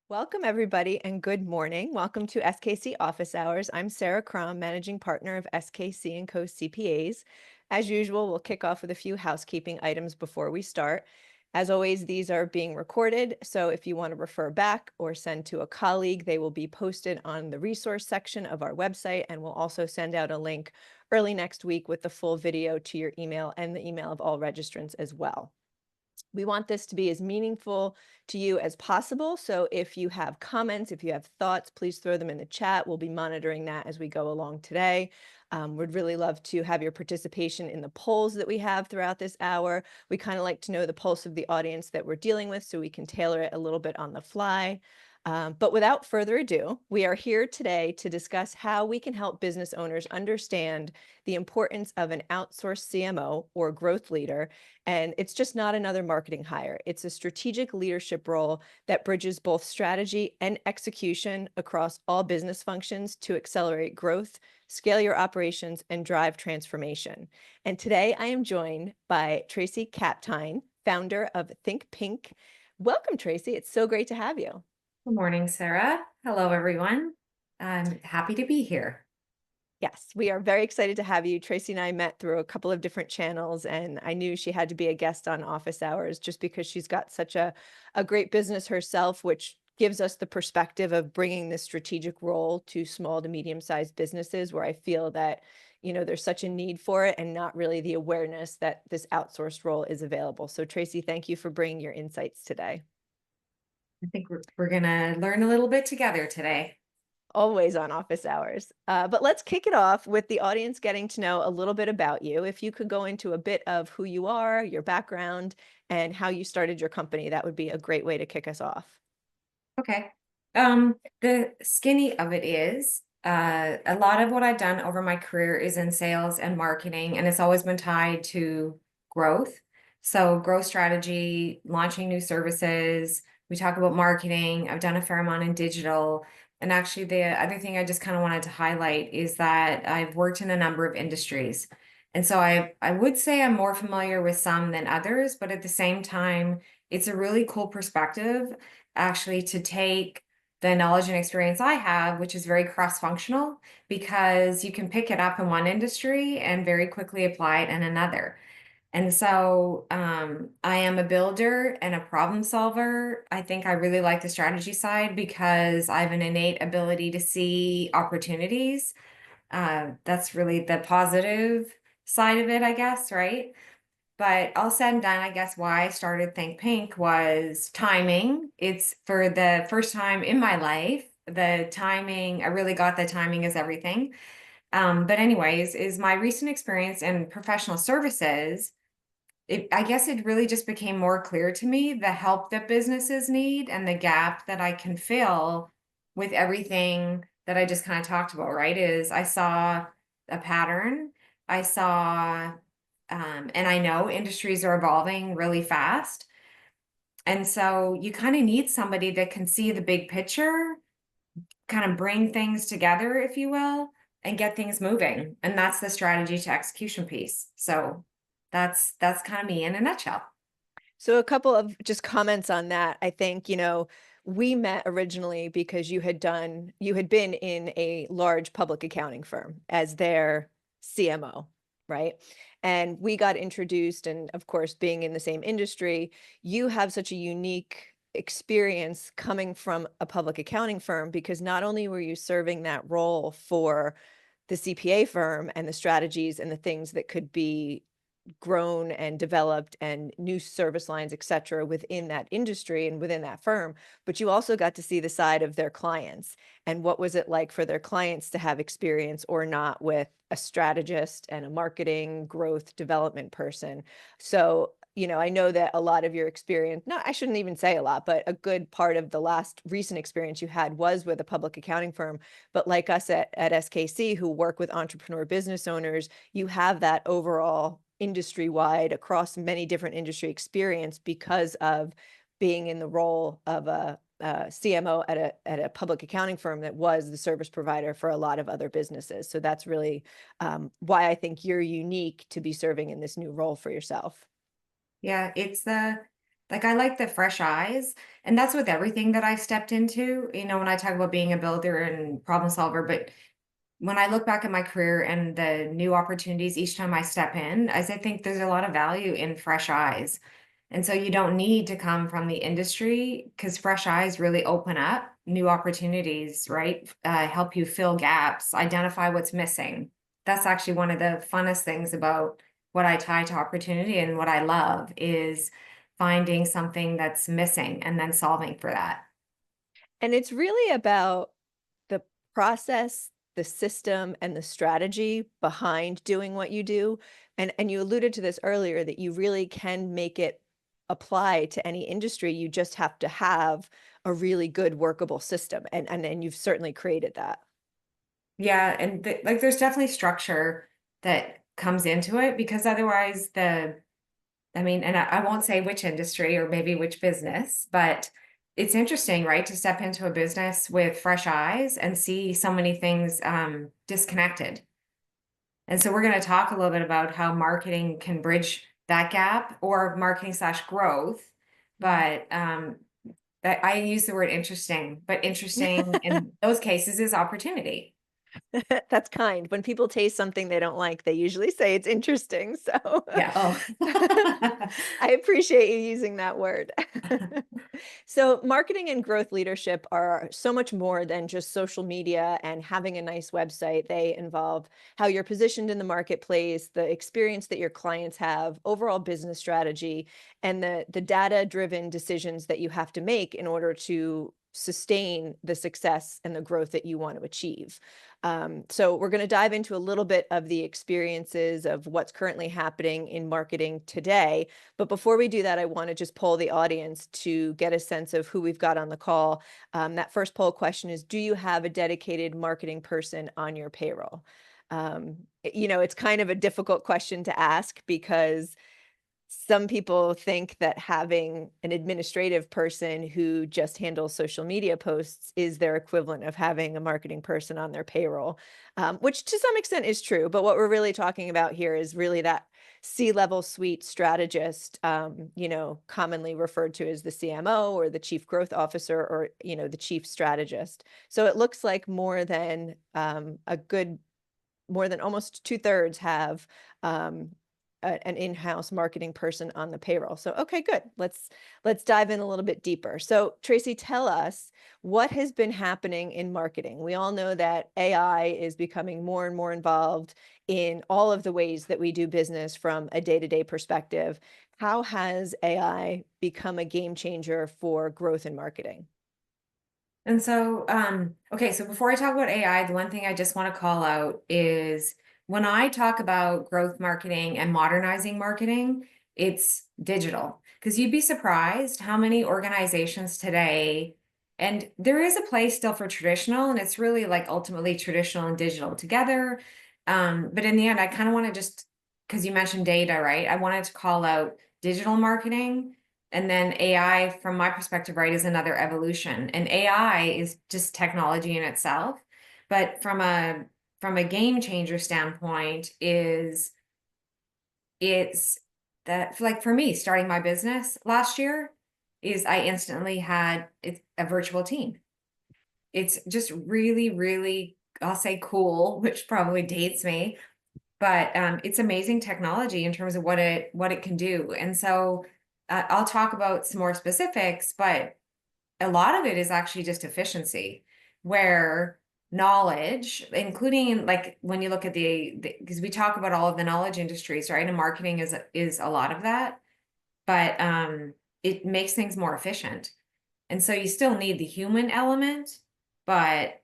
Welcome, everybody, and good morning. Welcome to SKC Office Hours. I'm Sarah Krom, Managing Partner of SKC and Co CPAs. As usual, we'll kick off with a few housekeeping items before we start. As always, these are being recorded, so if you want to refer back or send to a colleague, they will be posted on the resource section of our website, and we'll also send out a link early next week with the full video to your email and the email of all registrants as well. We want this to be as meaningful to you as possible. So if you have comments, if you have thoughts, please throw them in the chat. We'll be monitoring that as we go along today. We'd really love to have your participation in the polls that we have throughout this hour. We kind of like to know the pulse of the audience that we're dealing with so we can tailor it a little bit on the fly. But without further ado, we are here today to discuss how we can help business owners understand the importance of an outsourced CMO or growth leader. And it's just not another marketing hire. It's a strategic leadership role that bridges both strategy and execution across all business functions to accelerate growth, scale your operations, and drive transformation. And today I am joined by Tracy Kapteyn, founder of ThinkpinTK. Welcome, Tracy. It's so great to have you. Good morning, Sarah. Hello, everyone. I'm happy to be here. Yes, we are very excited to have you. Tracy and I met through a couple of different channels, and I knew she had to be a guest on Office Hours just because she's got such a great business herself, which gives us the perspective of bringing this strategic role to small to medium-sized businesses where I feel that, there's such a need for it and not really the awareness that this outsourced role is available. So Tracy, thank you for bringing your insights today. I think we're going to learn a little bit together today. Always on Office Hours. But let's kick it off with the audience getting to know a little bit about you. If you could go into a bit of who you are, your background, and how you started your company, that would be a great way to kick us off. Okay. The skinny of it is a lot of what I've done over my career is in sales and marketing, and it's always been tied to growth. So growth strategy, launching new services. We talk about marketing. I've done a fair amount in digital. And actually, the other thing I just kind of wanted to highlight is that I've worked in a number of industries. And so I would say I'm more familiar with some than others, but at the same time, it's a really cool perspective actually to take the knowledge and experience I have, which is very cross-functional, because you can pick it up in one industry and very quickly apply it in another. And so I am a builder and a problem solver. I think I really like the strategy side because I have an innate ability to see opportunities. That's really the positive side of it, I guess, right? But all said and done, I guess why I started ThinkpinTK was timing. It's for the first time in my life, the timing, I really got the timing is everything. But anyways, is my recent experience in professional services, I guess it really just became more clear to me the help that businesses need and the gap that I can fill with everything that I just kind of talked about, right? Is I saw a pattern. I saw, and I know industries are evolving really fast. And so you kind of need somebody that can see the big picture, kind of bring things together, if you will, and get things moving. And that's the strategy to execution piece. So that's kind of me in a nutshell. So a couple of just comments on that. I think, we met originally because you had been in a large public accounting firm as their CMO, right? And we got introduced, and of course, being in the same industry, you have such a unique experience coming from a public accounting firm because not only were you serving that role for the CPA firm and the strategies and the things that could be grown and developed and new service lines, et cetera, within that industry and within that firm, but you also got to see the side of their clients and what was it like for their clients to have experience or not with a strategist and a marketing growth development person. So, I know that a lot of your experience, no, I shouldn't even say a lot, but a good part of the last recent experience you had was with a public accounting firm. But like us at SKC, who work with entrepreneur business owners, you have that overall industry-wide across many different industry experience because of being in the role of a CMO at a public accounting firm that was the service provider for a lot of other businesses. So that's really why I think you're unique to be serving in this new role for yourself. Yeah, Like I like the fresh eyes, and that's with everything that I stepped into. When I talk about being a builder and problem solver, but when I look back at my career and the new opportunities each time I step in, as I think there's a lot of value in fresh eyes. And so you don't need to come from the industry because fresh eyes really open up new opportunities, right? Help you fill gaps, identify what's missing. That's actually one of the funnest things about what I tie to opportunity and what I love is finding something that's missing and then solving for that. And it's really about the process, the system, and the strategy behind doing what you do. And you alluded to this earlier that you really can make it apply to any industry. You just have to have a really good workable system. And you've certainly created that. Yeah, and like there's definitely structure that comes into it because otherwise I mean, and I won't say which industry or maybe which business, but it's interesting, right, to step into a business with fresh eyes and see so many things disconnected. And so we're going to talk a little bit about how marketing can bridge that gap or marketing slash growth. Mhm. But I use the word interesting, but interesting in those cases is opportunity. That's kind. When people taste something they don't like, they usually say it's interesting. So Yeah. Oh. I appreciate you using that word. So, marketing and growth leadership are so much more than just social media and having a nice website. They involve how you're positioned in the marketplace, the experience that your clients have, overall business strategy, and the data-driven decisions that you have to make in order to sustain the success and the growth that you want to achieve. So we're going to dive into a little bit of the experiences of what's currently happening in marketing today. But before we do that, I want to just poll the audience to get a sense of who we've got on the call. That first poll question is, do you have a dedicated marketing person on your payroll? It's kind of a difficult question to ask because some people think that having an administrative person who just handles social media posts is their equivalent of having a marketing person on their payroll, which to some extent is true. But what we're really talking about here is really that C-level suite strategist, commonly referred to as the CMO or the chief growth officer or, the chief strategist. So it looks like more than almost two-thirds have an in-house marketing person on the payroll. So, okay, good. Let's dive in a little bit deeper. So, Tracy, tell us what has been happening in marketing. We all know that AI is becoming more and more involved in all of the ways that we do business from a day-to-day perspective. How has AI become a game changer for growth in marketing? And so, okay, so before I talk about AI, the one thing I just want to call out is when I talk about growth marketing and modernizing marketing, it's digital. Because you'd be surprised how many organizations today, and there is a place still for traditional, and it's really like ultimately traditional and digital together. But in the end, I kind of want to just, because you mentioned data, right? I wanted to call out digital marketing and then AI, from my perspective, right, is another evolution. And AI is just technology in itself. But from a game changer standpoint, it's that like for me, starting my business last year, is I instantly had a virtual team. It's just really, really, I'll say cool, which probably dates me, but it's amazing technology in terms of what it can do. And so I'll talk about some more specifics, but a lot of it is actually just efficiency, where knowledge, including like when you look at because we talk about all of the knowledge industries, right? And marketing is a lot of that, but it makes things more efficient. And so you still need the human element, but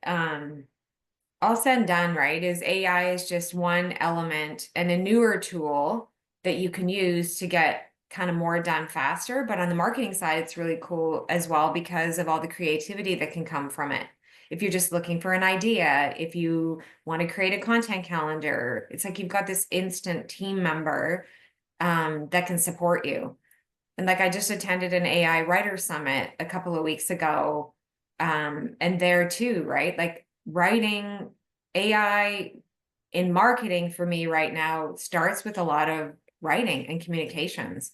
all said and done, right, is AI is just one element and a newer tool that you can use to get kind of more done faster. But on the marketing side, it's really cool as well because of all the creativity that can come from it. If you're just looking for an idea, if you want to create a content calendar, it's like you've got this instant team member that can support you. And like I just attended an AI writer summit a couple of weeks ago. And there too, right? Like writing AI in marketing for me right now starts with a lot of writing and communications.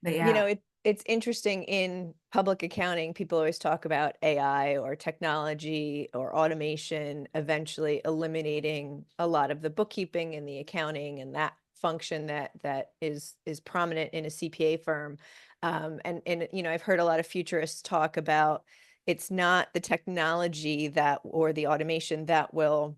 But yeah, It's interesting in public accounting, people always talk about AI or technology or automation eventually eliminating a lot of the bookkeeping and the accounting and that function that is prominent in a CPA firm. And I've heard a lot of futurists talk about it's not the technology that or the automation that will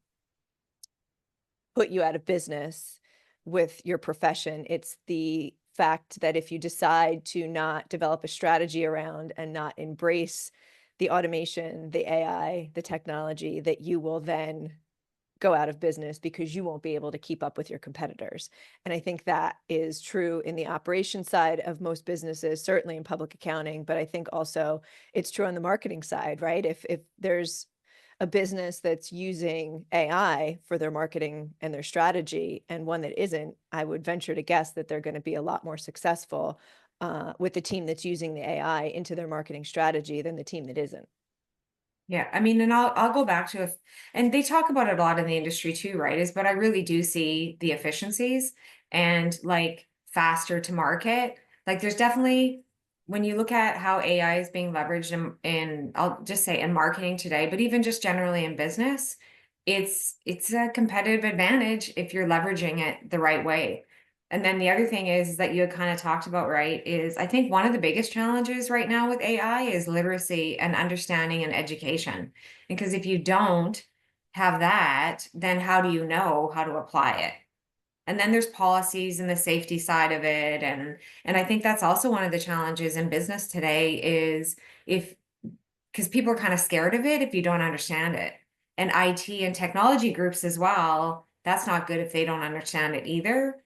put you out of business with your profession. It's the fact that if you decide to not develop a strategy around and not embrace the automation, the AI, the technology, that you will then go out of business because you won't be able to keep up with your competitors. And I think that is true in the operation side of most businesses, certainly in public accounting, but I think also it's true on the marketing side, right? If there's a business that's using AI for their marketing and their strategy and one that isn't, I would venture to guess that they're going to be a lot more successful with the team that's using the AI into their marketing strategy than the team that isn't. yeah. I mean, and I'll go back to and they talk about it a lot in the industry too, right? But I really do see the efficiencies and like faster to market. Like there's definitely when you look at how AI is being leveraged in I'll just say in marketing today, but even just generally in business, it's a competitive advantage if you're leveraging it the right way. And then the other thing is that you had kind of talked about, right, is I think one of the biggest challenges right now with AI is literacy and understanding and education. Because if you don't have that, then how do you know how to apply it? And then there's policies and the safety side of it. And I think that's also one of the challenges in business today is if because people are kind of scared of it if you don't understand it. And IT and technology groups as well, that's not good if they don't understand it either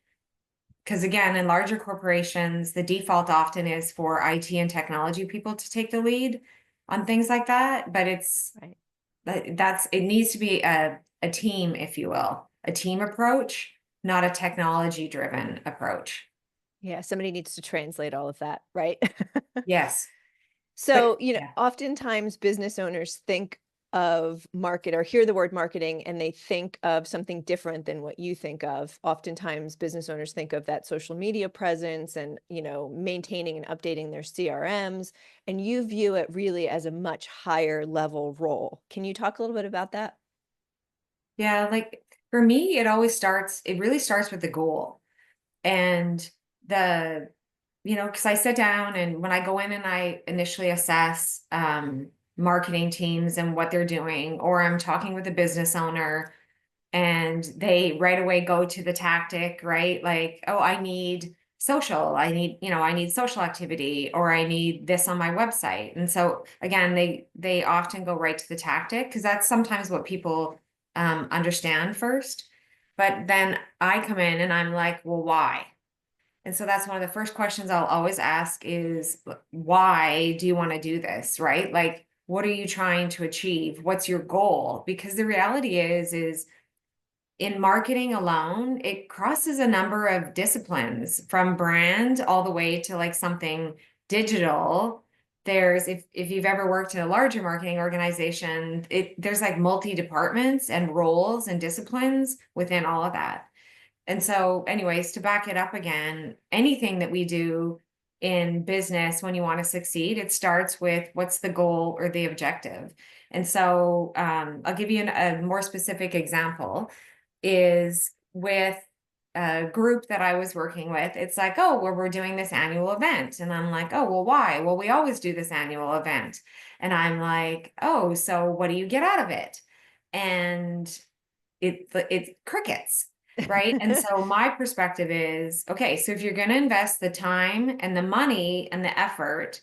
because again, in larger corporations, the default often is for IT and technology people to take the lead on things like that. But Right. it needs to be a team, if you will, a team approach, not a technology driven approach. Yeah, somebody needs to translate all of that, right? Yes. So, But yeah. oftentimes business owners think of market or hear the word marketing and they think of something different than what you think of. Oftentimes business owners think of that social media presence and, maintaining and updating their CRMs, and you view it really as a much higher level role. Can you talk a little bit about that? Yeah, like for me, it really starts with the goal. And the because I sit down and when I go in and I initially assess marketing teams and what they're doing, or I'm talking with a business owner and they right away go to the tactic, right? Like, oh, I need social, I need social activity, or I need this on my website. And so again, they often go right to the tactic because that's sometimes what people understand first. But then I come in and I'm like, well, why? And so that's one of the first questions I'll always ask is why do you want to do this, right? Like, what are you trying to achieve? What's your goal? Because the reality is in marketing alone, it crosses a number of disciplines from brand all the way to like something digital. There's if you've ever worked in a larger marketing organization, there's like multi departments and roles and disciplines within all of that. And so, anyways, to back it up again, anything that we do in business when you want to succeed, it starts with what's the goal or the objective. And so, I'll give you a more specific example is with a group that I was working with. It's like, oh, well, we're doing this annual event. And I'm like, oh, well, why? Well, we always do this annual event. And I'm like, oh, so what do you get out of it? And it's crickets, right? And so my perspective is, okay, so if you're going to invest the time and the money and the effort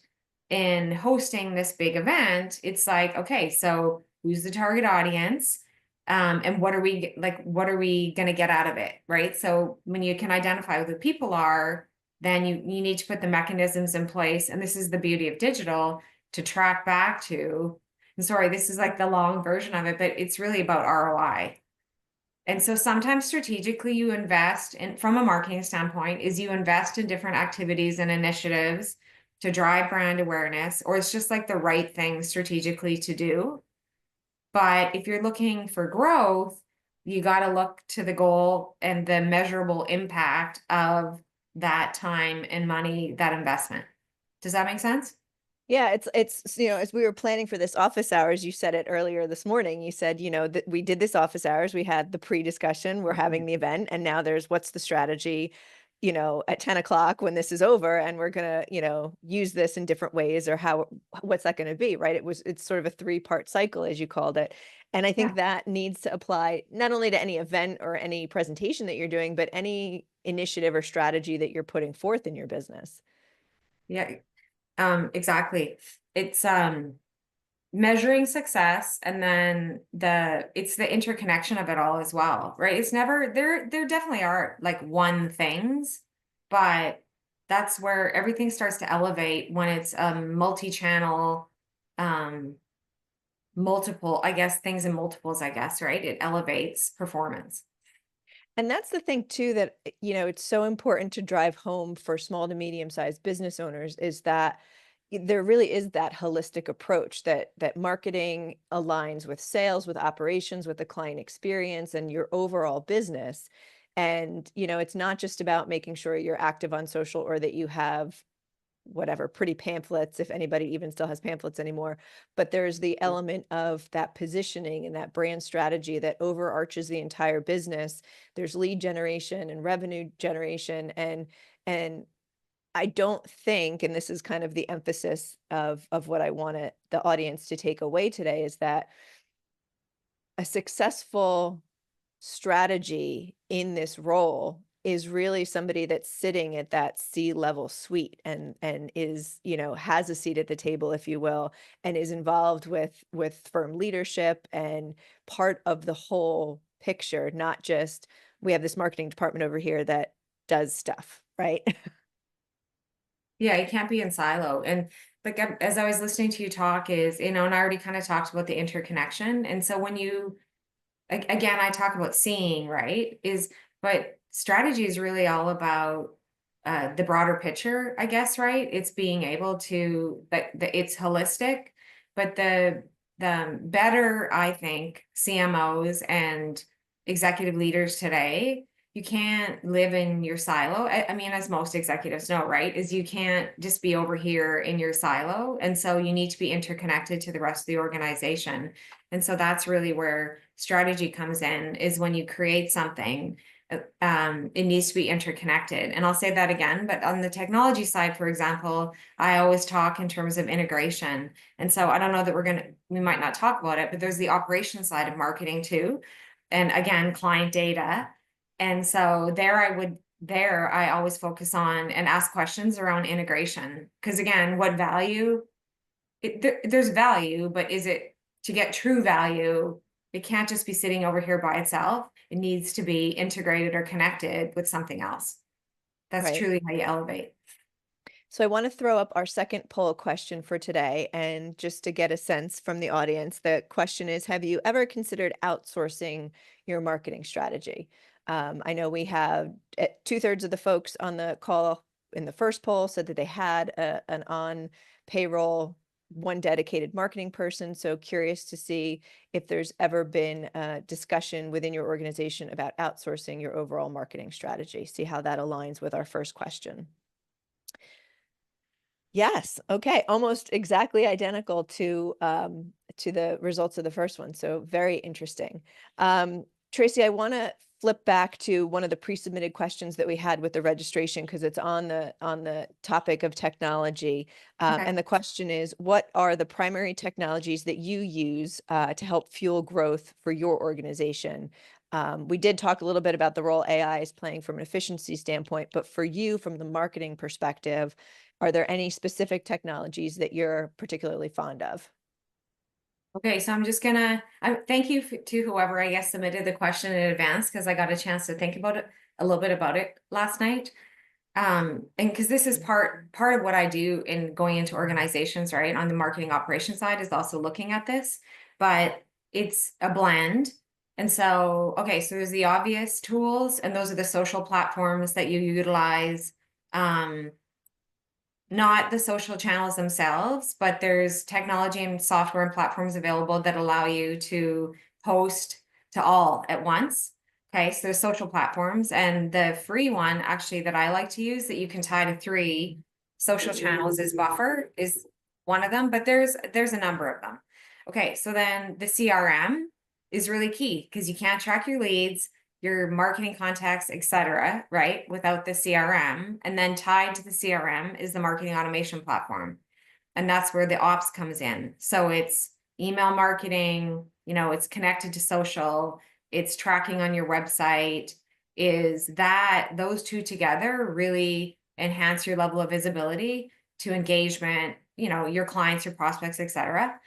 in hosting this big event, it's like, okay, so who's the target audience? And what are we going to get out of it, right? So when you can identify who the people are, then you need to put the mechanisms in place. And this is the beauty of digital to track back to. And sorry, this is like the long version of it, but it's really about ROI. And so sometimes strategically you invest in from a marketing standpoint is you invest in different activities and initiatives to drive brand awareness, or it's just like the right thing strategically to do. But if you're looking for growth, you got to look to the goal and the measurable impact of that time and money, that investment. Does that make sense? Yeah, it's as we were planning for this office hours, you said it earlier this morning. You said, that we did this office hours, we had the pre-discussion, we're having the event, and now there's what's the strategy, at 10 o'clock when this is over, and we're gonna, use this in different ways, or what's that gonna be, right? It's sort of a three-part cycle, as you called it. And I Yeah. think that needs to apply not only to any event or any presentation that you're doing, but any initiative or strategy that you're putting forth in your business. Yeah. Exactly. It's measuring success, and then it's the interconnection of it all as well, right? It's never there definitely are like one things, but that's where everything starts to elevate when it's multi-channel, um multiple, I guess, things in multiples, I guess, right? It elevates performance. And that's the thing too that, it's so important to drive home for small to medium-sized business owners is that there really is that holistic approach that marketing aligns with sales, with operations, with the client experience and your overall business. And, it's not just about making sure you're active on social or that you have whatever pretty pamphlets, if anybody even still has pamphlets anymore, but there's the element of that positioning and that brand strategy that overarches the entire business. There's lead generation and revenue generation, and I don't think, and this is kind of the emphasis of what I want the audience to take away today, is that a successful strategy in this role is really somebody that's sitting at that C-level suite and is, has a seat at the table, if you will, and is involved with firm leadership and part of the whole picture, not just we have this marketing department over here that does stuff, right? Yeah, it can't be in silo. And like as I was listening to you talk is, and I already kind of talked about the interconnection. And so when you again, I talk about seeing, right? But strategy is really all about the broader picture, I guess, right? It's being able to, it's holistic, but the better, I think, CMOs and executive leaders today, you can't live in your silo. I mean, as most executives know, right? Is you can't just be over here in your silo. And so you need to be interconnected to the rest of the organization. And so that's really where strategy comes in, is when you create something, it needs to be interconnected. And I'll say that again, but on the technology side, for example, I always talk in terms of integration. And so I don't know that we might not talk about it, but there's the operation side of marketing too. And again, client data. And so there I always focus on and ask questions around integration. Because again, what value? There's value, but is it to get true value? It can't just be sitting over here by itself. It needs to be integrated or connected with something else. That's Right. truly how you elevate. So I want to throw up our second poll question for today. And just to get a sense from the audience, the question is, have you ever considered outsourcing your marketing strategy? I know we have two-thirds of the folks on the call in the first poll said that they had an on payroll, one dedicated marketing person. So curious to see if there's ever been a discussion within your organization about outsourcing your overall marketing strategy. See how that aligns with our first question. Yes, okay, almost exactly identical to the results of the first one, so very interesting. Tracy, I wanna flip back to one of the pre-submitted questions that we had with the registration because it's on the topic of technology. Okay. And the question is, what are the primary technologies that you use to help fuel growth for your organization? We did talk a little bit about the role AI is playing from an efficiency standpoint, but for you, from the marketing perspective, are there any specific technologies that you're particularly fond of? Okay, so I'm just gonna thank you to whoever I guess submitted the question in advance, because I got a chance to think about it a little bit about it last night. And because this is part of what I do in going into organizations, right? On the marketing operations side is also looking at this, but it's a blend. And so, okay, so there's the obvious tools, and those are the social platforms that you utilize. Um, Not the social channels themselves, but there's technology and software and platforms available that allow you to post to all at once. Okay, so there's social platforms, and the free one actually that I like to use that you can tie to 3 social channels is Buffer is one of them, but there's a number of them. Okay, so then the CRM is really key because you can't track your leads, your marketing contacts, etc., right? Without the CRM. And then tied to the CRM is the marketing automation platform. And that's where the ops comes in. So it's email marketing, it's connected to social, it's tracking on your website. Is that those two together really enhance your level of visibility to engagement, your clients, your prospects, etc.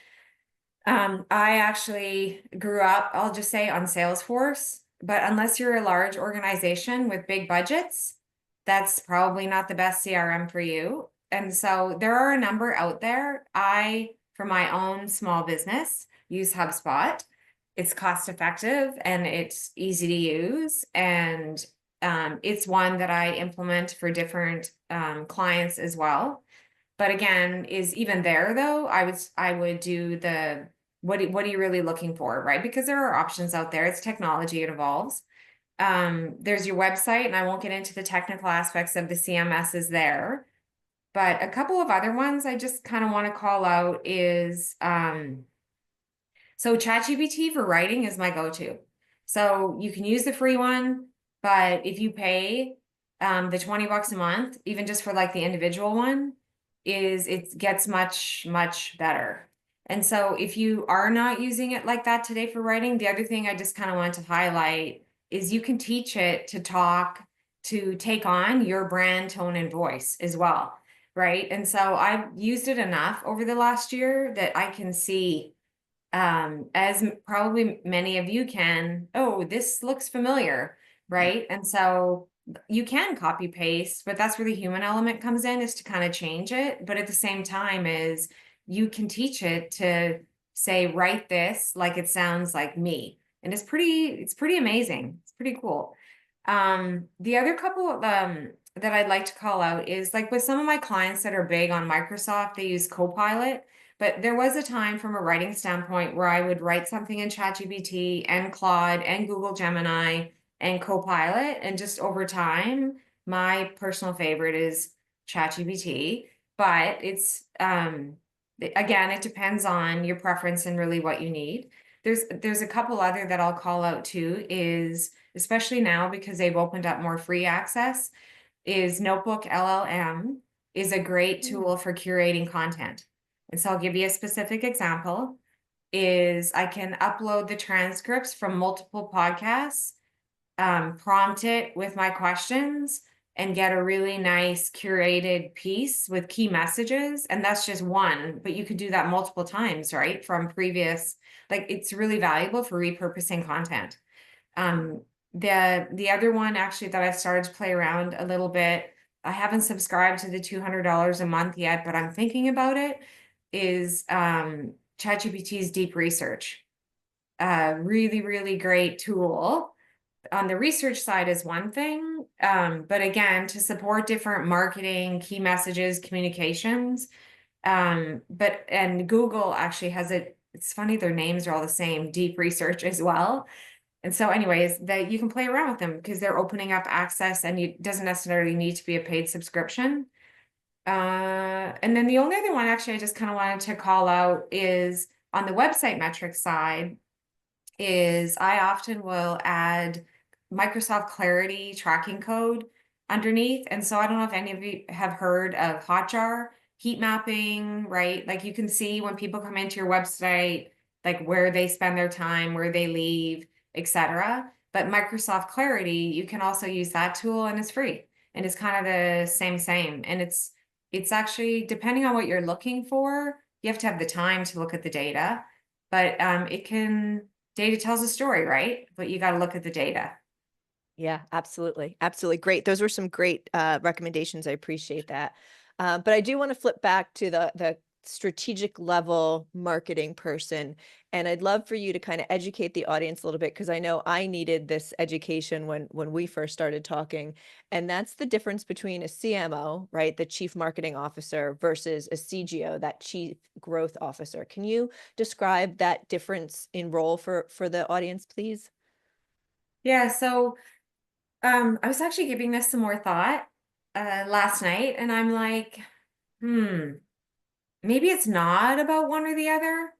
I actually grew up, I'll just say, on Salesforce, but unless you're a large organization with big budgets, that's probably not the best CRM for you. And so there are a number out there. For my own small business, use HubSpot. It's cost effective and it's easy to use. And it's one that I implement for different clients as well. But again, is even there though, I would do the what are you really looking for, right? Because there are options out there. It's technology, it evolves. There's your website, and I won't get into the technical aspects of the CMSs there. But a couple of other ones I just kind of want to call out is so ChatGPT for writing is my go-to. So you can use the free one, but if you pay the $20 a month, even just for like the individual one, it gets much, much better. And so if you are not using it like that today for writing, the other thing I just kind of want to highlight is you can teach it to take on your brand, tone, and voice as well, right? And so I've used it enough over the last year that I can see, as probably many of you can, oh, this looks familiar, right? And so you can copy paste, but that's where the human element comes in, is to kind of change it. But at the same time is you can teach it to say, write this like it sounds like me. And it's pretty amazing. It's pretty cool. The other couple of that I'd like to call out is like with some of my clients that are big on Microsoft, they use Copilot. But there was a time from a writing standpoint where I would write something in ChatGPT and Claude and Google Gemini and Copilot. And just over time, my personal favorite is ChatGPT. But again, it depends on your preference and really what you need. There's a couple other that I'll call out too, is especially now because they've opened up more free access, is Notebook LLM is a great tool for curating content. And so I'll give you a specific example is I can upload the transcripts from multiple podcasts, prompt it with my questions, and get a really nice curated piece with key messages. And that's just one, but you could do that multiple times, right? From previous, like it's really valuable for repurposing content. Um, the other one actually that I've started to play around a little bit, I haven't subscribed to the $200 a month yet, but I'm thinking about it, is ChatGPT's deep research. Really, really great tool. On the research side is one thing, but again, to support different marketing, key messages, communications. And Google actually has it's funny, their names are all the same, deep research as well. And so anyways, that you can play around with them because they're opening up access and it doesn't necessarily need to be a paid subscription. And then the only other one actually I just kind of wanted to call out is on the website metrics side, is I often will add Microsoft Clarity tracking code underneath. And so I don't know if any of you have heard of Hotjar heat mapping, right? Like you can see when people come into your website, like where they spend their time, where they leave, etc. But Microsoft Clarity, you can also use that tool and it's free. And it's kind of the same. And it's actually, depending on what you're looking for, you have to have the time to look at the data. But data tells a story, right? But you got to look at the data. Yeah, absolutely. Absolutely. Great. Those were some great recommendations. I appreciate that. But I do want to flip back to the strategic level marketing person. And I'd love for you to kind of educate the audience a little bit because I know I needed this education when we first started talking. And that's the difference between a CMO, right? The chief marketing officer versus a CGO, that chief growth officer. Can you describe that difference in role for the audience, please? Yeah, so I was actually giving this some more thought last night, and I'm like, hmm, maybe it's not about one or the other.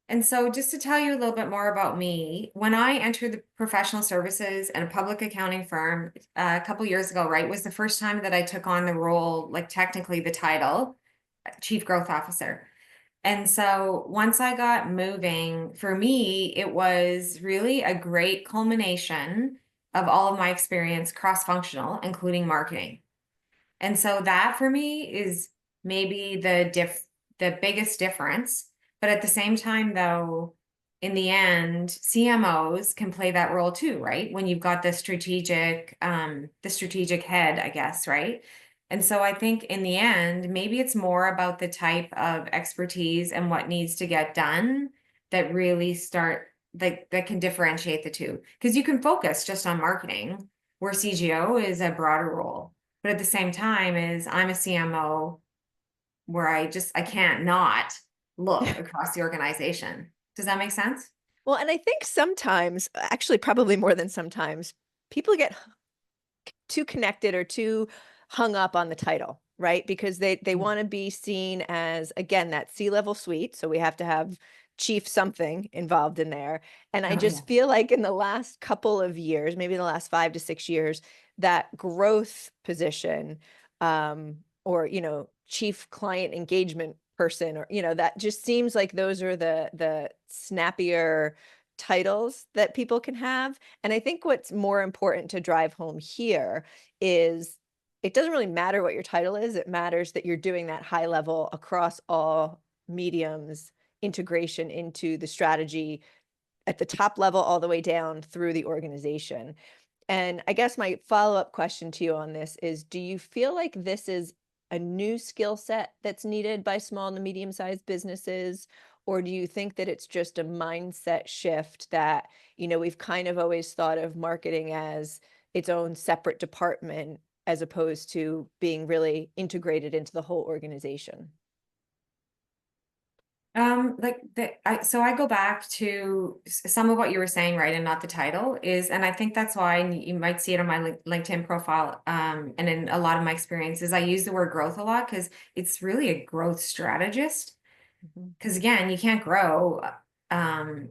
And so, just to tell you a little bit more about me, when I entered the professional services and a public accounting firm a couple years ago, right, was the first time that I took on the role, like technically the title, Chief Growth Officer. And so, once I got moving, for me, it was really a great culmination of all of my experience cross functional, including marketing. And so that for me is maybe the biggest difference. But at the same time, though, in the end, CMOs can play that role too, right? When you've got the strategic head, I guess, right? And so I think in the end, maybe it's more about the type of expertise and what needs to get done that really start that can differentiate the two. Because you can focus just on marketing, where CGO is a broader role. But at the same time is I'm a CMO where I can't not look across the organization. Does that make sense? Well, and I think sometimes, actually probably more than sometimes, people get too connected or too hung up on the title, right? Because they Mm. want to be seen as, again, that C-level suite. So we have to have chief something involved in there. And I Oh yeah. just feel like in the last couple of years, maybe the last 5 to 6 years, that growth position, or chief client engagement person, or that just seems like those are the snappier titles that people can have. And I think what's more important to drive home here is it doesn't really matter what your title is. It matters that you're doing that high level across all mediums integration into the strategy at the top level all the way down through the organization. And I guess my follow-up question to you on this is, do you feel like this is a new skill set that's needed by small to medium-sized businesses? Or do you think that it's just a mindset shift that, we've kind of always thought of marketing as its own separate department as opposed to being really integrated into the whole organization? So I go back to some of what you were saying, right, and not the title is, and I think that's why and you might see it on my LinkedIn profile, and in a lot of my experiences, I use the word growth a lot because it's really a growth strategist. Mhm. Because again, you can't grow um,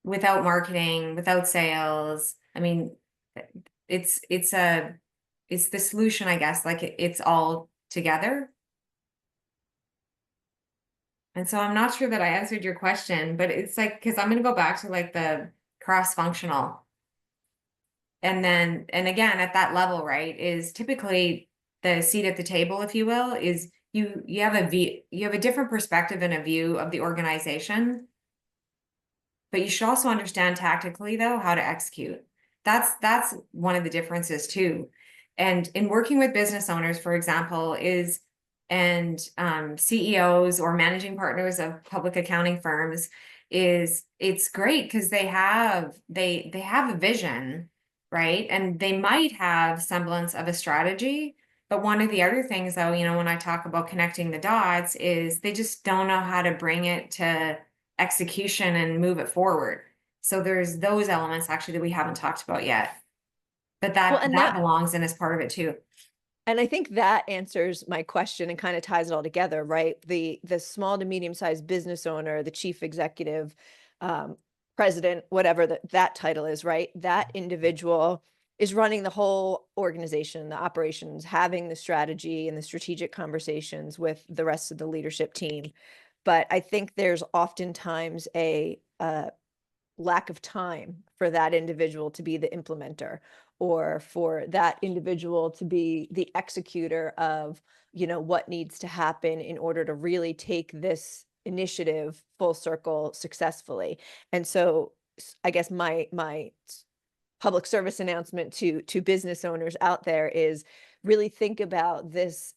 without marketing, without sales. I mean, it's it's a it's the solution, I guess. Like it's all together. And so I'm not sure that I answered your question, but it's like, because I'm going to go back to like the cross functional. And again, at that level, right, is typically the seat at the table, if you will, is you have you have a different perspective and a view of the organization, but you should also understand tactically though how to execute. That's one of the differences too. And in working with business owners, for example, is and CEOs or managing partners of public accounting firms is it's great because they have a vision, right? And they might have semblance of a strategy. But one of the other things though, when I talk about connecting the dots is they just don't know how to bring it to execution and move it forward. So there's those elements actually that we haven't talked about yet. But Well, that belongs in as part of it too. and I think that answers my question and kind of ties it all together, right? The small to medium-sized business owner, the chief executive, um, president, whatever that title is, right? That individual is running the whole organization, the operations, having the strategy and the strategic conversations with the rest of the leadership team. But I think there's oftentimes a lack of time for that individual to be the implementer, or for that individual to be the executor of what needs to happen in order to really take this initiative full circle successfully. And so I guess my public service announcement to business owners out there is really think about this,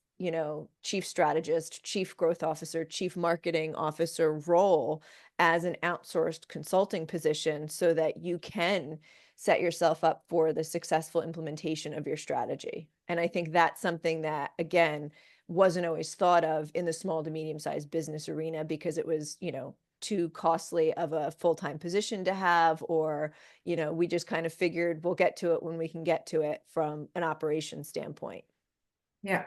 chief strategist, chief growth officer, chief marketing officer role as an outsourced consulting position so that you can set yourself up for the successful implementation of your strategy. And I think that's something that, again, wasn't always thought of in the small to medium sized business arena because it was, too costly of a full-time position to have, or, we just kind of figured we'll get to it when we can get to it from an operations standpoint. Yeah.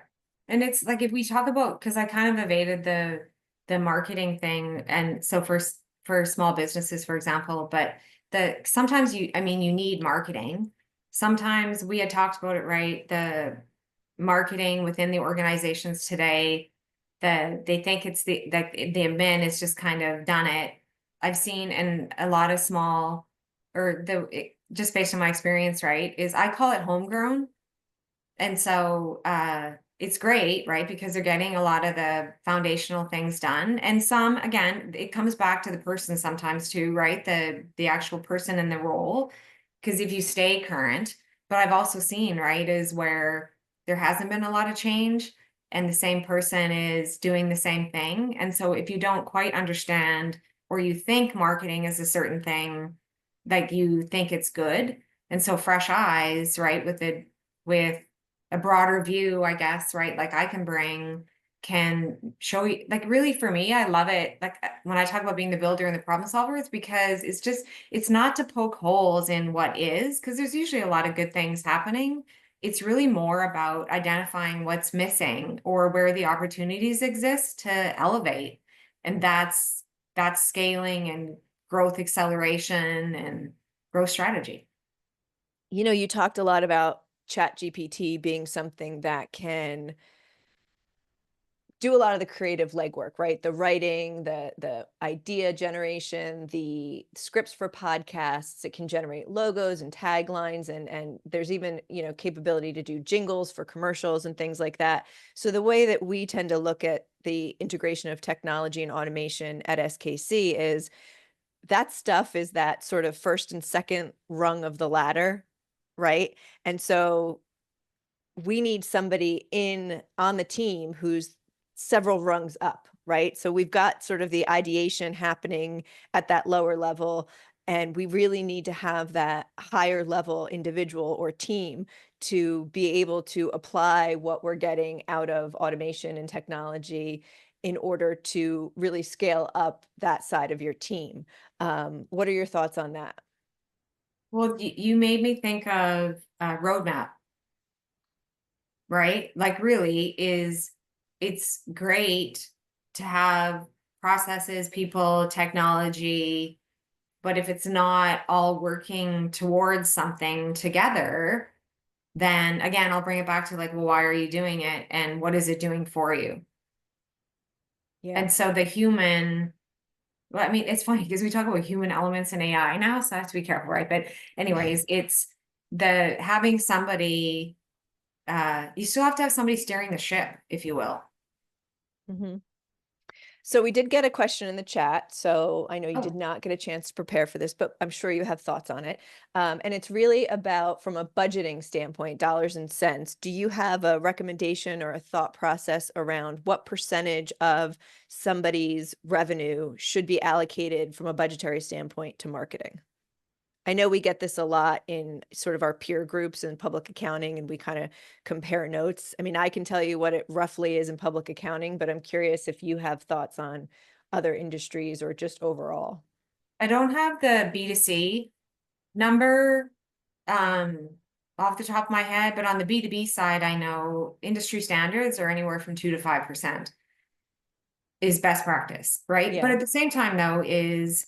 And it's like if we talk about, because I kind of evaded the marketing thing, and so for small businesses, for example, but the sometimes you I mean you need marketing. Sometimes we had talked about it, right? The marketing within the organizations today, they think it's the admin is just kind of done it. I've seen in a lot of small, just based on my experience, right, is I call it homegrown. And so it's great, right? Because they're getting a lot of the foundational things done. And some, again, it comes back to the person sometimes too, right? The actual person in the role. Because if you stay current, but I've also seen, right, is where there hasn't been a lot of change and the same person is doing the same thing. And so if you don't quite understand, or you think marketing is a certain thing, like you think it's good. And so fresh eyes, right, with a broader view, I guess, right? Like I can bring, can show you, like really for me, I love it. Like when I talk about being the builder and the problem solver, it's because it's not to poke holes in what is, because there's usually a lot of good things happening. It's really more about identifying what's missing or where the opportunities exist to elevate. And that's scaling and growth acceleration and growth strategy. You talked a lot about Chat GPT being something that can do a lot of the creative legwork, right? The writing, the idea generation, the scripts for podcasts. It can generate logos and taglines, and there's even, capability to do jingles for commercials and things like that. So the way that we tend to look at the integration of technology and automation at SKC is that stuff is that sort of first and second rung of the ladder, right? And so we need somebody in on the team who's several rungs up, right? So we've got sort of the ideation happening at that lower level, and we really need to have that higher level individual or team to be able to apply what we're getting out of automation and technology in order to really scale up that side of your team. What are your thoughts on that? Well, you made me think of a roadmap, right? Like really it's great to have processes, people, technology, but if it's not all working towards something together, then again, I'll bring it back to like, well, why are you doing it? And what is it doing for you? Yeah. And so the human, well, I mean, it's funny because we talk about human elements in AI now, so I have to be careful, right? But anyways, it's the having somebody, you still have to have somebody steering the ship, if you will. Mhm. So we did get a question in the chat. So I know you did Oh, not get a chance to prepare for this, but I'm sure you have thoughts on it. And it's really about, from a budgeting standpoint, dollars and cents. Do you have a recommendation or a thought process around what percentage of somebody's revenue should be allocated from a budgetary standpoint to marketing? I know we get this a lot in sort of our peer groups in public accounting, and we kind of compare notes. I mean, I can tell you what it roughly is in public accounting, but I'm curious if you have thoughts on other industries or just overall. I don't have the B2C number um off the top of my head, but on the B2B side, I know industry standards are anywhere from 2 to 5% is best practice, right? But Yeah. at the same time, though, is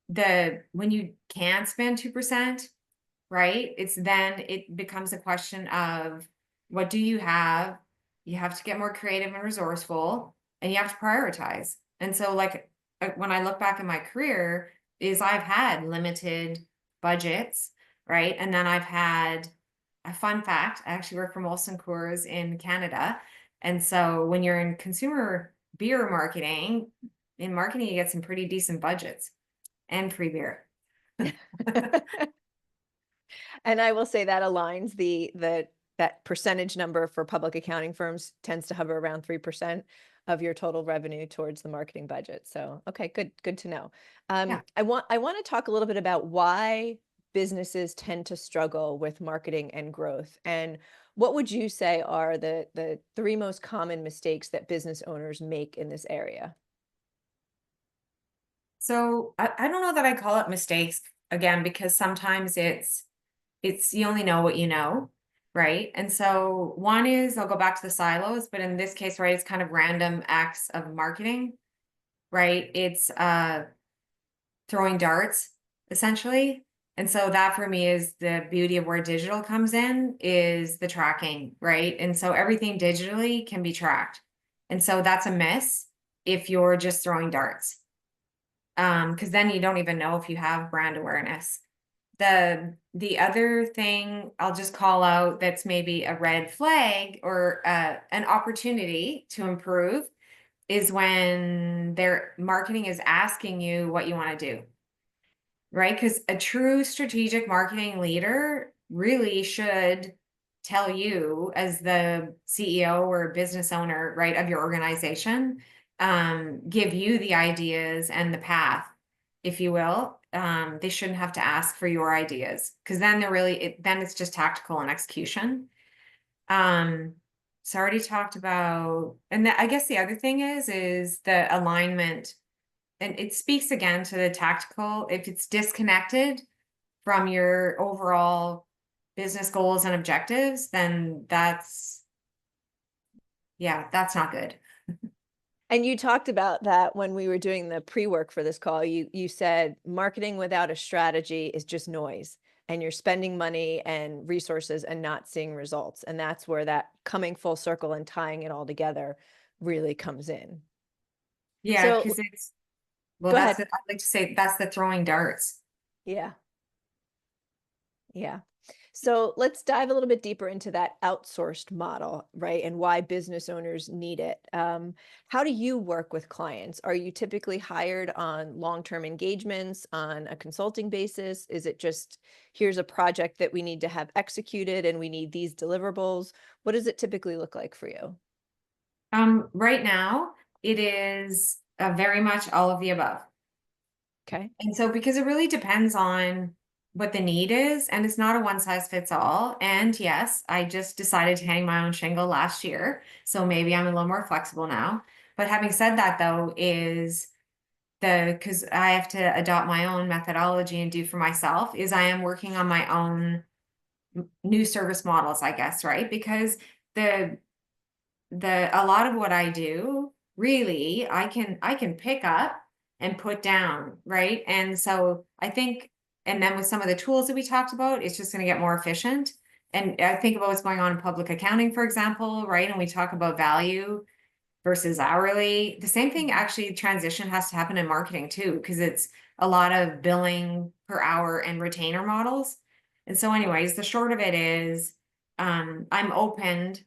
the when you can spend 2%, right? It's then it becomes a question of what do you have? You have to get more creative and resourceful, and you have to prioritize. And so, like when I look back in my career, is I've had limited budgets, right? And then I've had a fun fact. I actually work for Molson Coors in Canada, and so when you're in consumer beer marketing, in marketing you get some pretty decent budgets and free beer. And I will say that aligns the that percentage number for public accounting firms tends to hover around 3% of your total revenue towards the marketing budget. So, okay, good to know. Yeah. I want to talk a little bit about why businesses tend to struggle with marketing and growth. And what would you say are the three most common mistakes that business owners make in this area? So I don't know that I call it mistakes again, because sometimes it's you only know what you know, right? And so one is I'll go back to the silos, but in this case, right, it's kind of random acts of marketing, right? It's throwing darts essentially. And so that for me is the beauty of where digital comes in, is the tracking, right? And so everything digitally can be tracked. And so that's a miss if you're just throwing darts. Because then you don't even know if you have brand awareness. The other thing I'll just call out that's maybe a red flag or an opportunity to improve is when their marketing is asking you what you want to do, right? Because a true strategic marketing leader really should tell you, as the CEO or business owner, right, of your organization, give you the ideas and the path, if you will. They shouldn't have to ask for your ideas, because then then it's just tactical and execution. Um, so I already talked about, and I guess the other thing is the alignment, and it speaks again to the tactical. If it's disconnected from your overall business goals and objectives, then yeah, that's not good. And you talked about that when we were doing the pre-work for this call. You said marketing without a strategy is just noise, and you're spending money and resources and not seeing results. And that's where that coming full circle and tying it all together really comes in. Yeah, So because well, go ahead. I'd like to say that's the throwing darts. Yeah. Yeah. So let's dive a little bit deeper into that outsourced model, right? And why business owners need it. How do you work with clients? Are you typically hired on long-term engagements on a consulting basis? Is it just, here's a project that we need to have executed and we need these deliverables? What does it typically look like for you? Right now, it is very much all of the above. Okay. And so, because it really depends on what the need is, and it's not a one size fits all. And yes, I just decided to hang my own shingle last year. So maybe I'm a little more flexible now. But having said that, though, is because I have to adopt my own methodology and do for myself, is I am working on my own new service models, I guess, right? Because the a lot of what I do, really, I can pick up and put down, right? And so I think, and then with some of the tools that we talked about, it's just going to get more efficient. And I think about what's going on in public accounting, for example, right? And we talk about value versus hourly. The same thing, Mhm. actually, transition has to happen in marketing too, because it's a lot of billing per hour and retainer models. And so, anyways, the short of it is, I'm opened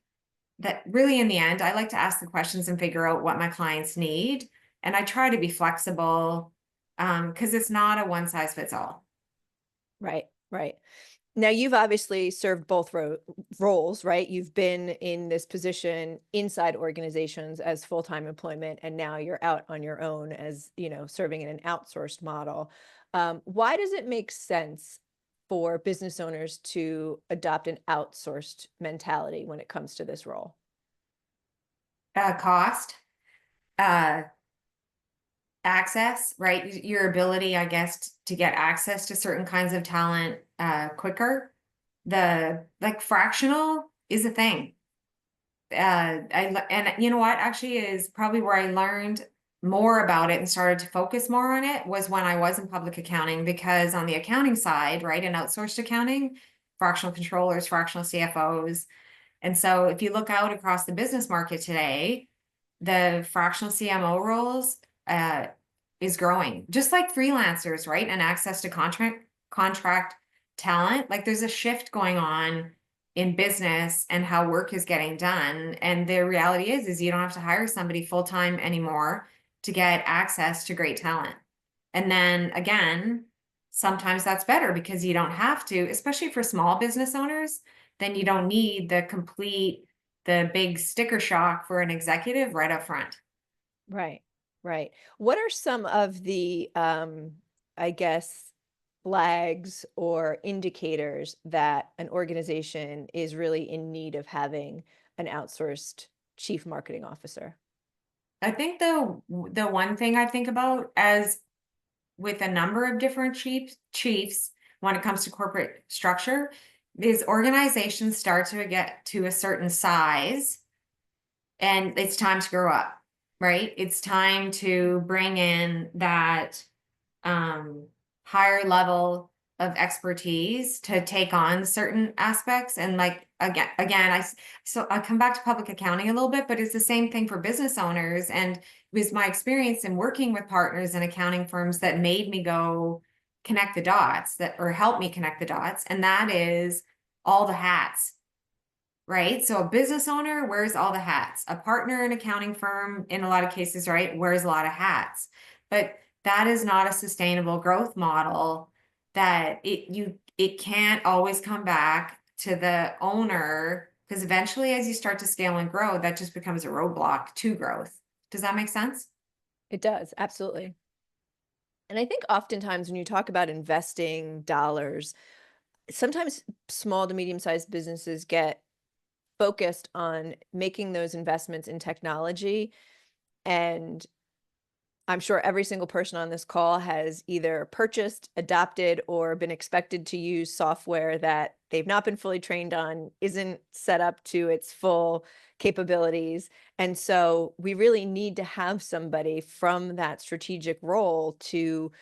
that really in the end, I like to ask the questions and figure out what my clients need. And I try to be flexible, because it's not a one size fits all. Right, right. Now you've obviously served both roles, right? You've been in this position inside organizations as full-time employment, and now you're out on your own as, serving in an outsourced model. Why does it make sense for business owners to adopt an outsourced mentality when it comes to this role? Cost, uh, access, right? Your ability, I guess, to get access to certain kinds of talent quicker. The like fractional is a thing. And you know what actually is probably where I learned more about it and started to focus more on it was when I was in public accounting, because on the accounting side, right, in outsourced accounting, fractional controllers, fractional CFOs. And so if you look out across the business market today, the fractional CMO roles uh, is growing, just like freelancers, right? And access to contract talent. Like there's a shift going on in business and how work is getting done. And the reality is you don't have to hire somebody full time anymore to get access to great talent. And then again, sometimes that's better because you don't have to, especially for small business owners, then you don't need the big sticker shock for an executive right up front. Right, right. What are some of the, I guess, flags or indicators that an organization is really in need of having an outsourced chief marketing officer? I think the one thing I think about as with a number of different chiefs when it comes to corporate structure is organizations start to get to a certain size and it's time to grow up, right? It's time to bring in that um, higher level of expertise to take on certain aspects. And like again, so I come back to public accounting a little bit, but it's the same thing for business owners. And it was my experience in working with partners and accounting firms that made me go connect the dots, that or help me connect the dots. And that is all the hats, right? So a business owner wears all the hats. A partner in an accounting firm, in a lot of cases, right, wears a lot of hats. But that is not a sustainable growth model. That it can't always come back to the owner, because eventually, as you start to scale and grow, that just becomes a roadblock to growth. Does that make sense? It does, absolutely. And I think oftentimes when you talk about investing dollars, sometimes small to medium-sized businesses get focused on making those investments in technology. And I'm sure every single person on this call has either purchased, adopted, or been expected to use software that they've not been fully trained on, isn't set up to its full capabilities. And so we really need to have somebody from that strategic role to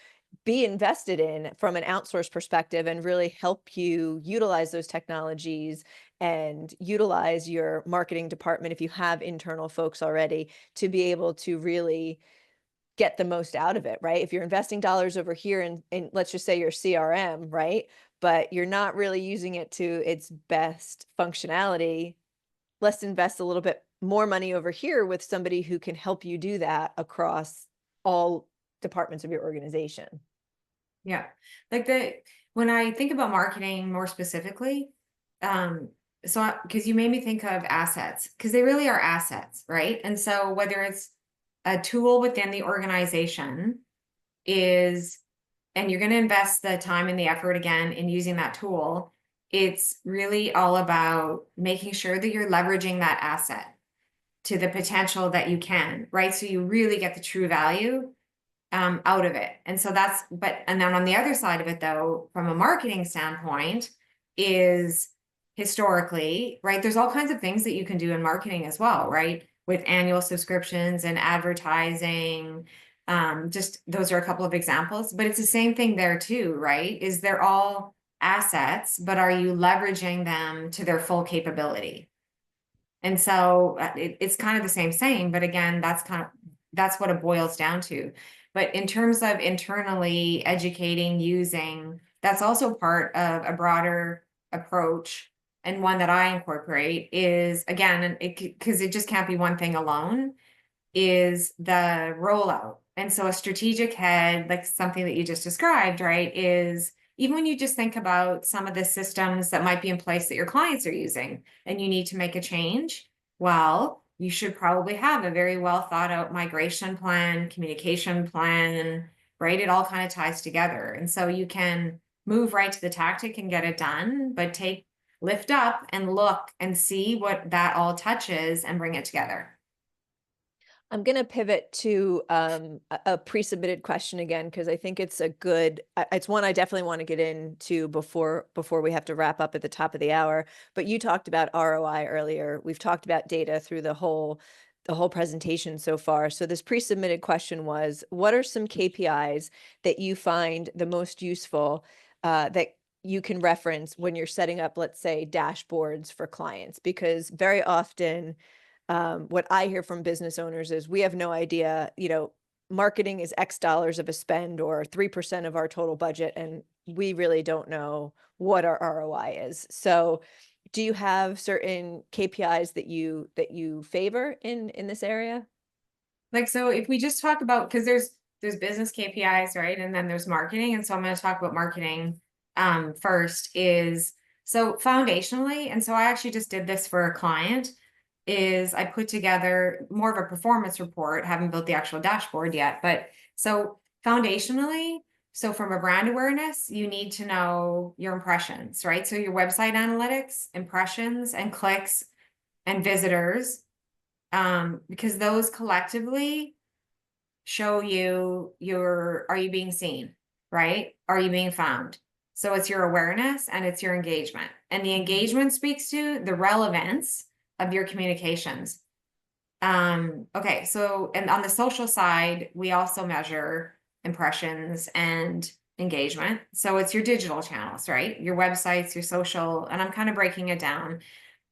be invested in from an outsourced perspective and really help you utilize those technologies and utilize your marketing department if you have internal folks already to be able to really get the most out of it, right? If you're investing dollars over here in let's just say your CRM, right? But you're not really using it to its best functionality, let's invest a little bit more money over here with somebody who can help you do that across all departments of your organization. Yeah. Like when I think about marketing more specifically, um, because you made me think of assets, because they really are assets, right? And so whether it's a tool within the organization is, and you're going to invest the time and the effort again in using that tool, it's really all about making sure that you're leveraging that asset to the potential that you can, right? So you really get the true value out of it. And so and then on the other side of it, though, from a marketing standpoint, is historically, right? There's all kinds of things that you can do in marketing as well, right? With annual subscriptions and advertising. Just those are a couple of examples, but it's the same thing there too, right? Is they're all assets, but are you leveraging them to their full capability? And so it's kind of the same, but again, that's what it boils down to. But in terms of internally educating, using, that's also part of a broader approach. And one that I incorporate is, again, because it just can't be one thing alone, is the rollout. And so a strategic head, like something that you just described, right, is even when you just think about some of the systems that might be in place that your clients are using and you need to make a change, well, you should probably have a very well thought out migration plan, communication plan, right? It all kind of ties together. And so you can move right to the tactic and get it done, but lift up and look and see what that all touches and bring it together. I'm going to pivot to a pre-submitted question again because I think it's it's one I definitely want to get into before we have to wrap up at the top of the hour. But you talked about ROI earlier. We've talked about data through the whole presentation so far. So this pre-submitted question was, what are some KPIs that you find the most useful that you can reference when you're setting up, let's say, dashboards for clients? Because very often what I hear from business owners is we have no idea, marketing is X dollars of a spend or 3% of our total budget, and we really don't know what our ROI is. So do you have certain KPIs that you favor in this area? Like, so if we just talk about, because there's business KPIs, right? And then there's marketing. And so I'm going to talk about marketing first is, so foundationally, and so I actually just did this for a client, is I put together more of a performance report, haven't built the actual dashboard yet, but so foundationally, so from a brand awareness, you need to know your impressions, right? So your website analytics, impressions and clicks and visitors, because those collectively show you are you being seen, right? Are you being found? So it's your awareness and it's your engagement. And the Mhm. engagement speaks to the relevance of your communications. Okay, so and on the social side, we also measure impressions and engagement. So it's your digital channels, right? Your websites, your social, and I'm kind of breaking it down.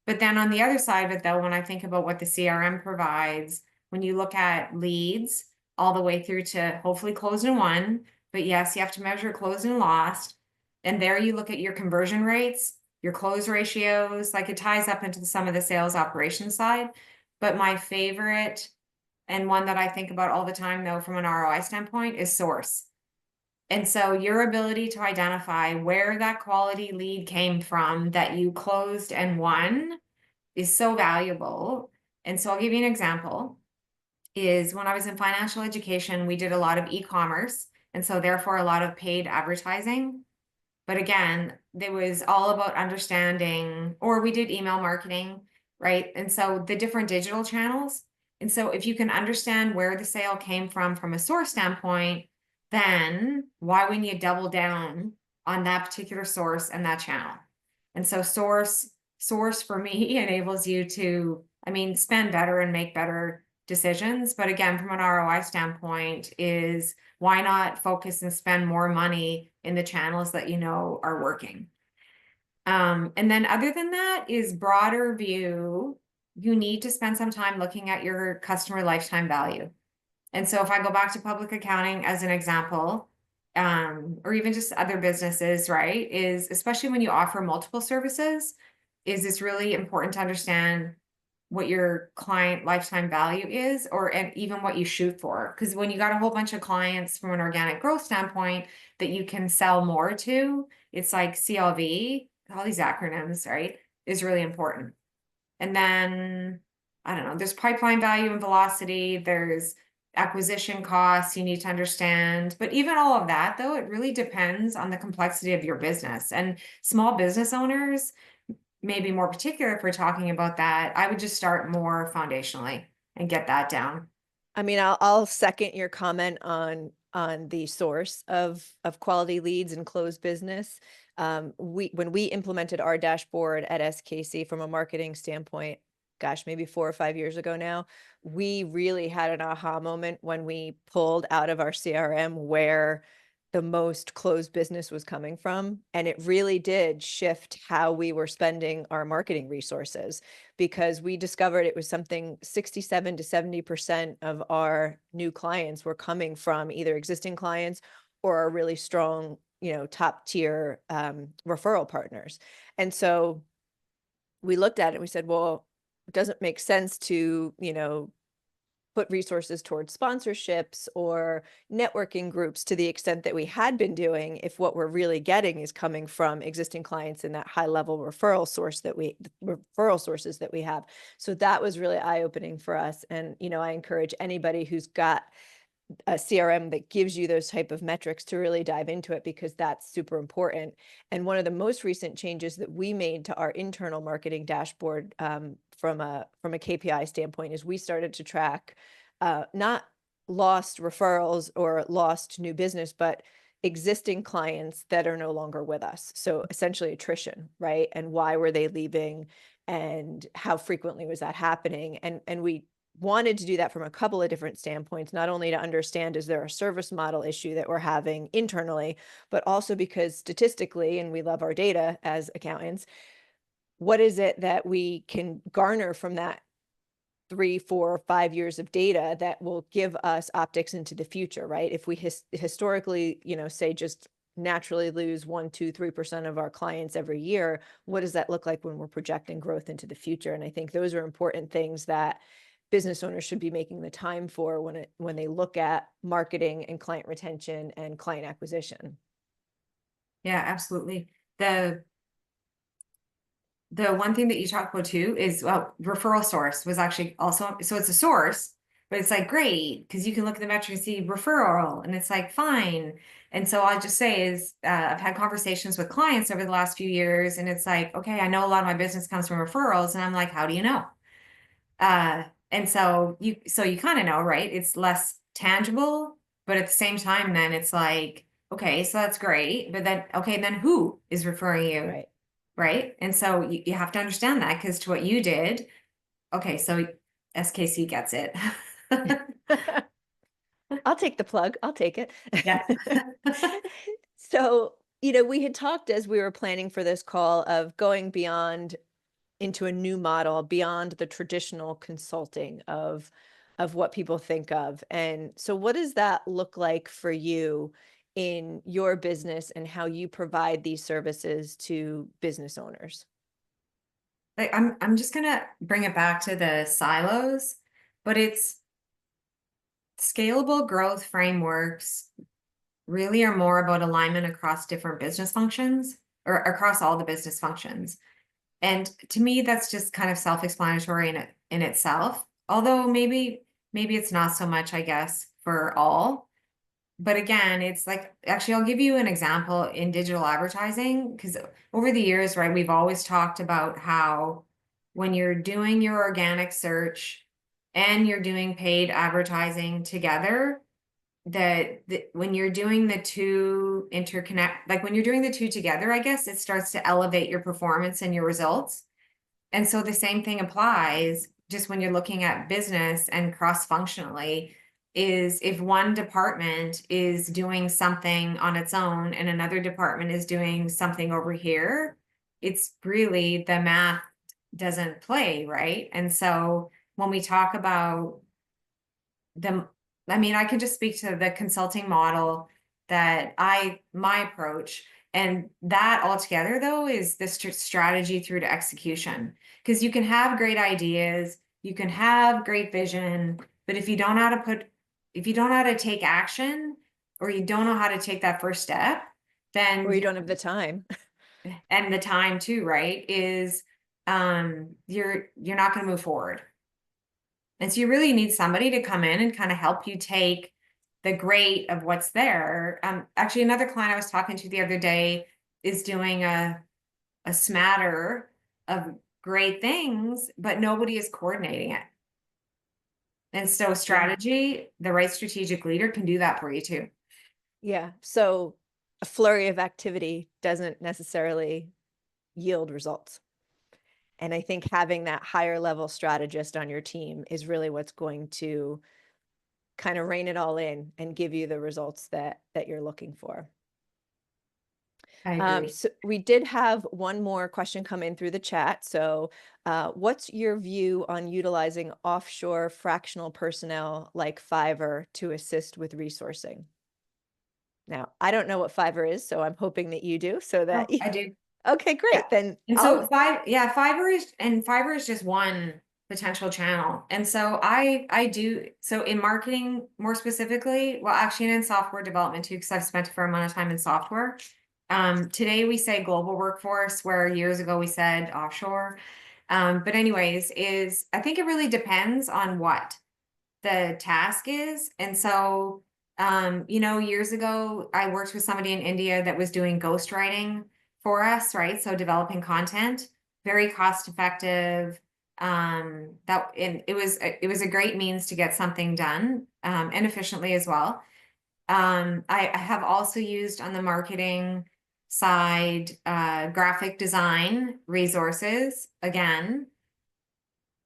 But then on the other side of it, though, when I think about what the CRM provides, when you look at leads all the way through to hopefully closed and won, but yes, you have to measure closed and lost. And there you look at your conversion rates, your close ratios, like it ties up into some of the sales operations side. But my favorite and one that I think about all the time, though, from an ROI standpoint, is source. And so your ability to identify where that quality lead came from that you closed and won is so valuable. And so I'll give you an example is when I was in financial education, we did a lot of e-commerce and so therefore a lot of paid advertising. But again, it was all about understanding, or we did email marketing, right? And so the different digital channels. And so if you can understand where the sale came from a source standpoint, then why wouldn't you double down on that particular source and that channel? And so source for me enables you to, I mean, spend better and make better decisions. But again, from an ROI standpoint, is why not focus and spend more money in the channels that you know are working? And then other than that is broader view, you need to spend some time looking at your customer lifetime value. And so if I go back to public accounting as an example, or even just other businesses, right, is especially when you offer multiple services, is it's really important to understand what your client lifetime value is, or and even what you shoot for. Because when you got a whole bunch of clients from an organic growth standpoint that you can sell more to, it's like CLV, all these acronyms, right, is really important. And then I don't know, there's pipeline value and velocity, there's acquisition costs you need to understand. But even all of that, though, it really depends on the complexity of your business. And small business owners, maybe more particular if we're talking about that, I would just start more foundationally and get that down. I mean, I'll second your comment on the source of quality leads and closed business. We when we implemented our dashboard at SKC from a marketing standpoint, gosh, maybe 4 or 5 years ago now, we really had an aha moment when we pulled out of our CRM where the most closed business was coming from, and it really did shift how we were spending our marketing resources because we discovered it was something 67 to 70% of our new clients were coming from either existing clients or our really strong, top tier referral partners. And so we looked at it and we said, well, it doesn't make sense to, put resources towards sponsorships or networking groups to the extent that we had been doing if what we're really getting is coming from existing clients and that high level referral sources that we have. So that was really eye opening for us. And, I encourage anybody who's got a CRM that gives you those type of metrics to really dive into it because that's super important. And one of the most recent changes that we made to our internal marketing dashboard from a KPI standpoint is we started to track not lost referrals or lost new business, but existing clients that are no longer with us. So essentially attrition, right? And why were they leaving? And how frequently was that happening? And we wanted to do that from a couple of different standpoints, not only to understand is there a service model issue that we're having internally, but also because statistically, and we love our data as accountants, what is it that we can garner from that 3, 4, 5 years of data that will give us optics into the future, right? If we historically, say just naturally lose 1, 2, 3% of our clients every year, what does that look like when we're projecting growth into the future? And I think those are important things that business owners should be making the time for when they look at marketing and client retention and client acquisition. Yeah, absolutely. The one thing that you talked about too is, well, referral source was actually also, so it's a source, but it's like great because you can look at the metric and see referral and it's like fine. And so I'll just say is I've had conversations with clients over the last few years and it's like, okay, I know a lot of my business comes from referrals and I'm like, how do you know? And so you kind of know, right? It's less tangible, but at the same time, then it's like, okay, so that's great, but then, okay, then who is referring you? Right. Right. And so you have to understand that, because to what you did, okay, so SKC gets it. I'll take the plug. I'll take it. Yeah. So, we had talked as we were planning for this call of going beyond into a new model beyond the traditional consulting of what people think of. And so what does that look like for you in your business and how you provide these services to business owners? Like, I'm just gonna bring it back to the silos, but it's scalable growth frameworks really are more about alignment across different business functions, or across all the business functions. And to me, that's just kind of self-explanatory in itself. Although maybe it's not so much, I guess, for all. But again, it's like, actually, I'll give you an example in digital advertising, because over the years, right, we've always talked about how when you're doing your organic search and you're doing paid advertising together, that when you're doing the two interconnect, like when you're doing the two together, I guess it starts to elevate your performance and your results. And so the same thing applies just when you're looking at business and cross-functionally, is if one department is doing something on its own and another department is doing something over here, it's really the math doesn't play, right? And so when we talk about the, I mean, I can just speak to the consulting model that my approach, and that altogether though is the strategy through to execution. Because you can have great ideas, you can have great vision, but if you don't know how to if you don't know how to take action, or you don't know how to take that first step, Or then you don't have the time. and the time too, right, is you're not going to move forward. And so you really need somebody to come in and kind of help you take the great of what's there. Actually, another client I was talking to the other day is doing a smatter of great things, but nobody is coordinating it. And so Yeah. strategy, the right strategic leader can do that for you too. Yeah. So a flurry of activity doesn't necessarily yield results. And I think having that higher level strategist on your team is really what's going to kind of rein it all in and give you the results that you're looking for. I agree. So we did have one more question come in through the chat. So, what's your view on utilizing offshore fractional personnel like Fiverr to assist with resourcing? Now, I don't know what Fiverr is, so I'm hoping that you do, so that Oh, you. I do. Okay, Yeah. great. Then And so I'll. Fiverr is just one potential channel. And so I do, so in marketing more specifically, well, actually and in software development too, because I've spent a fair amount of time in software. Today we say global workforce, where years ago we said offshore. But anyways, is I think it really depends on what the task is. And so, years ago, I worked with somebody in India that was doing ghostwriting for us, right? So developing content, very cost effective. That and it was a great means to get something done, and efficiently as well. I have also used on the marketing side, graphic design resources, again,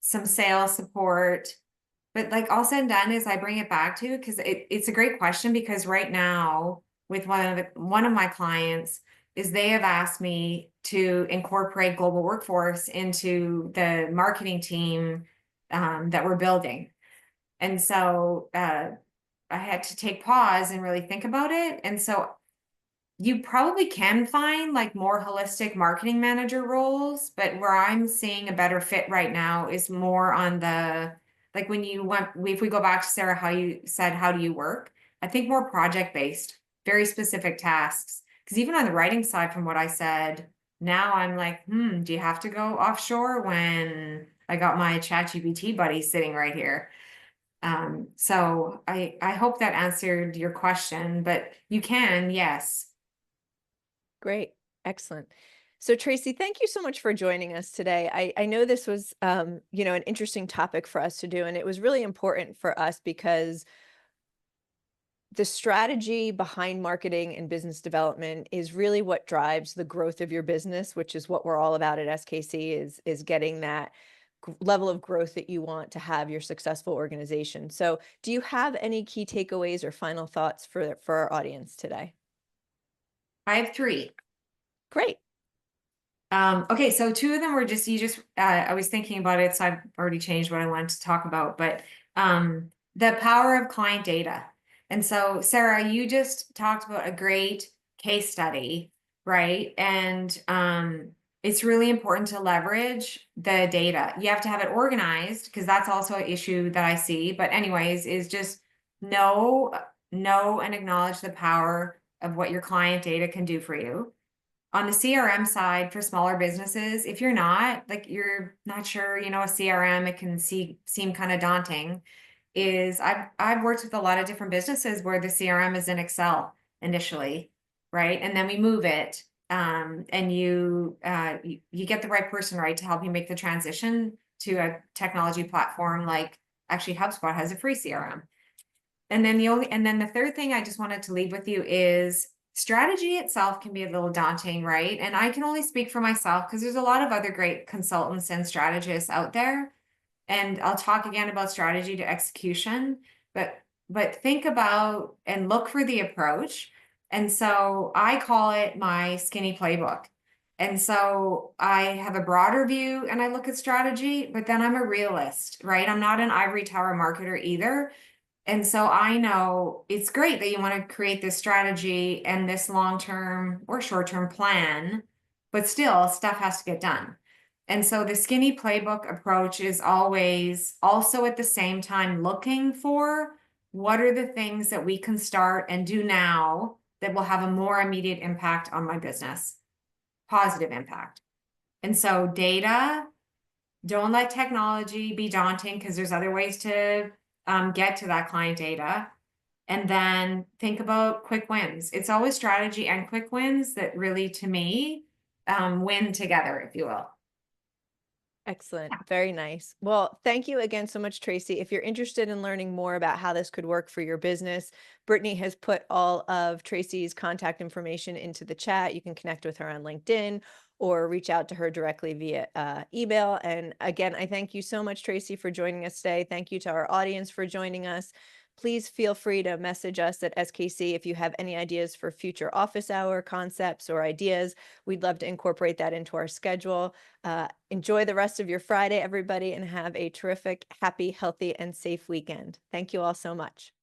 some sales support, but like all said and done is I bring it back to, because it's a great question, because right now with one of my clients is they have asked me to incorporate global workforce into the marketing team that we're building. And so I had to take pause and really think about it. And so you probably can find like more holistic marketing manager roles, but where I'm seeing a better fit right now is more on the, like when you went, if we go back to Sarah, how you said, how do you work? I think more project based, very specific tasks. Because even on the writing side, from what I said, now I'm like, do you have to go offshore when I got my ChatGPT buddy sitting right here? So I hope that answered your question, but you can, yes. Great. Excellent. So Tracy, thank you so much for joining us today. I know this was, an interesting topic for us to do, and it was really important for us because the strategy behind marketing and business development is really what drives the growth of your business, which is what we're all about at SKC is getting that level of growth that you want to have your successful organization. So, do you have any key takeaways or final thoughts for our audience today? I have three. Great. Okay, so two of them were just I was thinking about it, so I've already changed what I wanted to talk about, but the power of client data. And so, Sarah, you just talked about a great case study, right? And it's really important to leverage the data. You have to have it organized because that's also an issue that I see. But anyways, is just know and acknowledge the power of what your client data can do for you. On the CRM side for smaller businesses, if you're not like you're not sure, a CRM, it can seem kind of daunting. Is I've worked with a lot of different businesses where the CRM is in Excel initially, right? And then we move it, and you get the right person, right, to help you make the transition to a technology platform like actually HubSpot has a free CRM. And then the third thing I just wanted to leave with you is strategy itself can be a little daunting, right? And I can only speak for myself because there's a lot of other great consultants and strategists out there. And I'll talk again about strategy to execution, but think about and look for the approach. And so I call it my skinny playbook. And so I have a broader view and I look at strategy, but then I'm a realist, right? I'm not an ivory tower marketer either. And so I know it's great that you want to create this strategy and this long-term or short-term plan, but still stuff has to get done. And so the skinny playbook approach is always also at the same time looking for what are the things that we can start and do now that will have a more immediate impact on my business, positive impact. And so data, don't let technology be daunting because there's other ways to get to that client data. And then think about quick wins. It's always strategy and quick wins that really, to me, win together, if you will. Excellent. Very nice. Well, thank you again so much, Tracy. If you're interested in learning more about how this could work for your business, Brittany has put all of Tracy's contact information into the chat. You can connect with her on LinkedIn or reach out to her directly via email. And again, I thank you so much, Tracy, for joining us today. Thank you to our audience for joining us. Please feel free to message us at SKC if you have any ideas for future office hour concepts or ideas. We'd love to incorporate that into our schedule. Enjoy the rest of your Friday, everybody, and have a terrific, happy, healthy, and safe weekend. Thank you all so much.